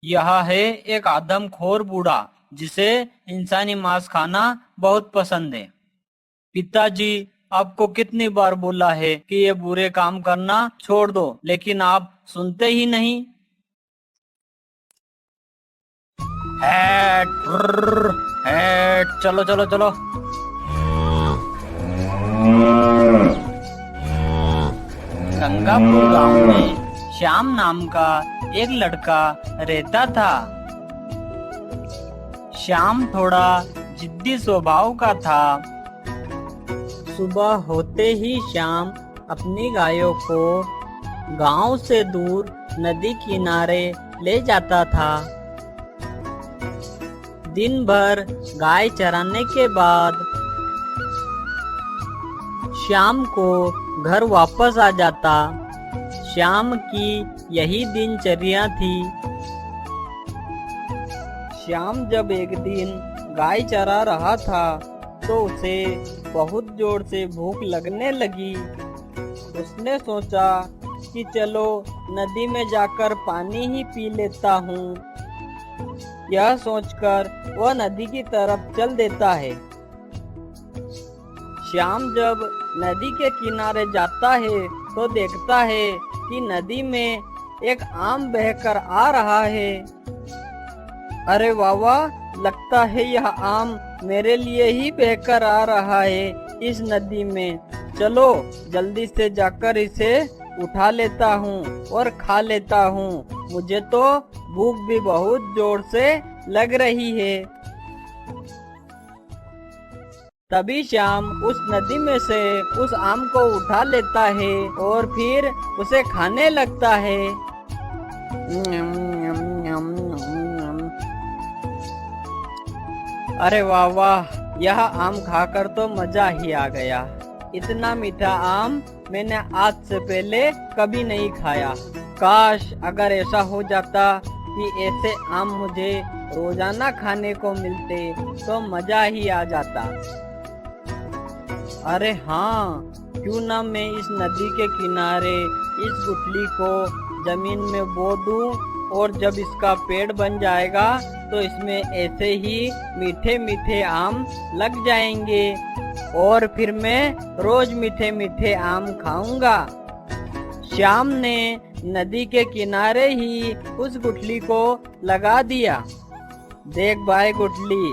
यह है एक आदमखोर बूढ़ा जिसे इंसानी मांस खाना बहुत पसंद है। पिताजी, आपको कितनी बार बोला है कि ये बुरे काम करना छोड़ दो, लेकिन आप सुनते ही नहीं। हैट, ब्रर, हैट, चलो चलो चलो। गंगापुर गांव में श्याम नाम का एक लड़का रहता था। श्याम थोड़ा जिद्दी स्वभाव का था। सुबह होते ही श्याम अपनी गायों को गांव से दूर नदी किनारे ले जाता था। दिन भर गाय चराने के बाद श्याम को घर वापस आ जाता। श्याम की यही दिनचर्या थी। श्याम जब एक दिन गाय चरा रहा था तो उसे बहुत जोर से भूख लगने लगी। उसने सोचा कि चलो नदी में जाकर पानी ही पी लेता हूँ। यह सोचकर वह नदी की तरफ चल देता है। श्याम जब नदी के किनारे जाता है तो देखता है कि नदी में एक आम बहकर आ रहा है। अरे वाह वाह, लगता है यह आम मेरे लिए ही बहकर आ रहा है इस नदी में। चलो जल्दी से जाकर इसे उठा लेता हूँ और खा लेता हूँ। मुझे तो भूख भी बहुत जोर से लग रही है। तभी श्याम उस नदी में से उस आम को उठा लेता है और फिर उसे खाने लगता है। अरे वाह वाह, यह आम खाकर तो मजा ही आ गया। इतना मीठा आम मैंने आज से पहले कभी नहीं खाया। काश अगर ऐसा हो जाता कि ऐसे आम मुझे रोजाना खाने को मिलते तो मजा ही आ जाता। अरे हाँ, क्यों ना मैं इस नदी के किनारे इस गुठली को जमीन में बो दूं और जब इसका पेड़ बन जाएगा तो इसमें ऐसे ही मीठे मीठे आम लग जाएंगे और फिर मैं रोज मीठे मीठे आम खाऊंगा। श्याम ने नदी के किनारे ही उस गुठली को लगा दिया। देख भाई गुठली,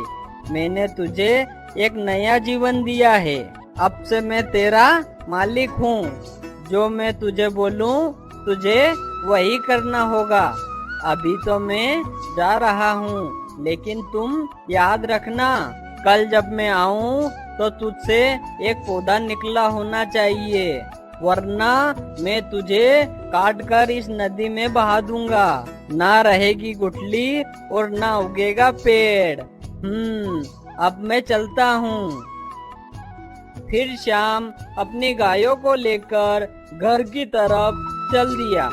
मैंने तुझे एक नया जीवन दिया है। अब से मैं तेरा मालिक हूँ। जो मैं तुझे बोलूँ तुझे वही करना होगा। अभी तो मैं जा रहा हूँ, लेकिन तुम याद रखना, कल जब मैं आऊँ तो तुझसे एक पौधा निकला होना चाहिए, वरना मैं तुझे काट कर इस नदी में बहा दूंगा। ना रहेगी गुठली और ना उगेगा पेड़। अब मैं चलता हूँ। फिर श्याम अपनी गायों को लेकर घर की तरफ चल दिया।